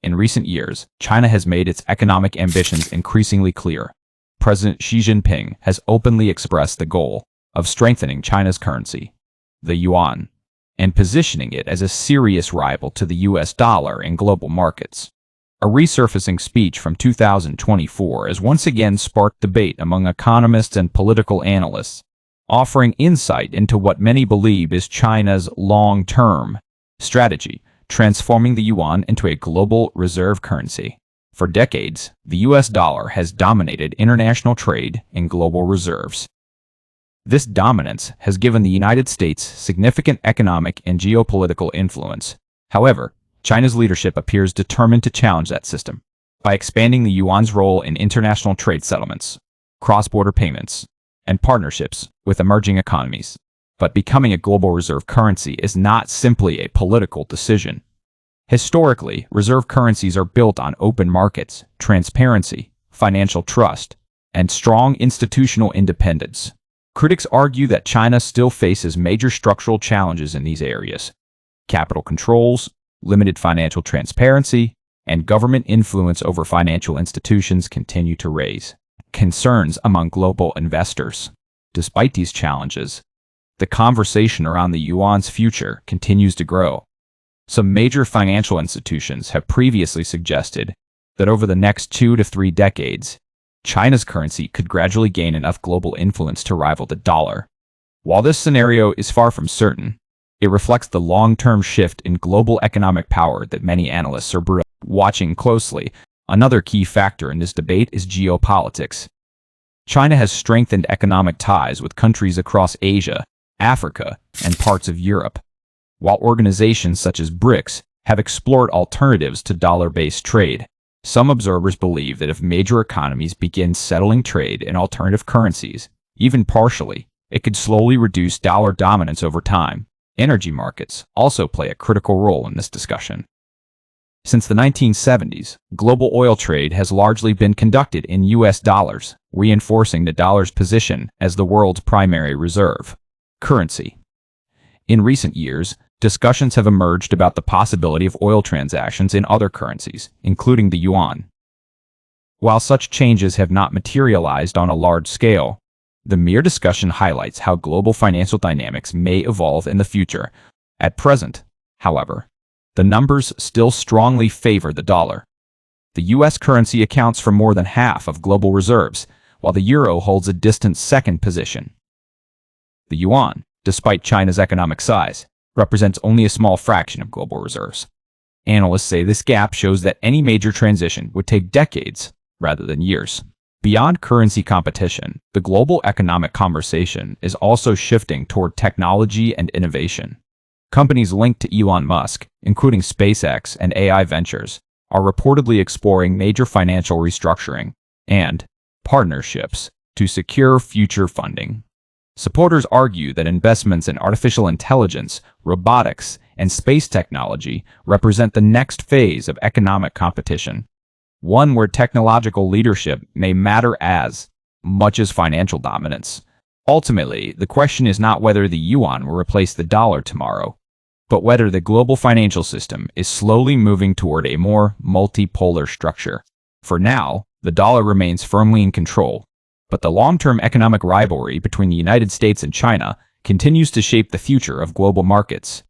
In recent years, China has made its economic ambitions increasingly clear. President Xi Jinping has openly expressed the goal of strengthening China's currency, the yuan, and positioning it as a serious rival to the US dollar in global markets. A resurfacing speech from 2024 has once again sparked debate among economists and political analysts, offering insight into what many believe is China's long-term strategy, transforming the yuan into a global reserve currency. For decades, the US dollar has dominated international trade and global reserves. This dominance has given the United States significant economic and geopolitical influence. However, China's leadership appears determined to challenge that system by expanding the yuan's role in international trade settlements, cross-border payments, and partnerships with emerging economies. But becoming a global reserve currency is not simply a political decision. Historically, reserve currencies are built on open markets, transparency, financial trust, and strong institutional independence. Critics argue that China still faces major structural challenges in these areas. Capital controls, limited financial transparency, and government influence over financial institutions continue to raise concerns among global investors. Despite these challenges, the conversation around the yuan's future continues to grow. Some major financial institutions have previously suggested that over the next 2 to 3 decades, China's currency could gradually gain enough global influence to rival the dollar. While this scenario is far from certain, it reflects the long-term shift in global economic power that many analysts are watching closely. Another key factor in this debate is geopolitics. China has strengthened economic ties with countries across Asia, Africa, and parts of Europe. While organizations such as BRICS have explored alternatives to dollar-based trade, some observers believe that if major economies begin settling trade in alternative currencies, even partially, it could slowly reduce dollar dominance over time. Energy markets also play a critical role in this discussion. Since the 1970s, global oil trade has largely been conducted in US dollars, reinforcing the dollar's position as the world's primary reserve currency. In recent years, discussions have emerged about the possibility of oil transactions in other currencies, including the yuan. While such changes have not materialized on a large scale, the mere discussion highlights how global financial dynamics may evolve in the future. At present, however, the numbers still strongly favor the dollar. The US currency accounts for more than half of global reserves, while the euro holds a distant second position. The yuan, despite China's economic size, represents only a small fraction of global reserves. Analysts say this gap shows that any major transition would take decades rather than years. Beyond currency competition, the global economic conversation is also shifting toward technology and innovation. Companies linked to Elon Musk, including SpaceX and AI Ventures, are reportedly exploring major financial restructuring and partnerships to secure future funding. Supporters argue that investments in artificial intelligence, robotics, and space technology represent the next phase of economic competition, one where technological leadership may matter as much as financial dominance. Ultimately, the question is not whether the yuan will replace the dollar tomorrow, but whether the global financial system is slowly moving toward a more multipolar structure. For now, the dollar remains firmly in control, but the long-term economic rivalry between the United States and China continues to shape the future of global markets.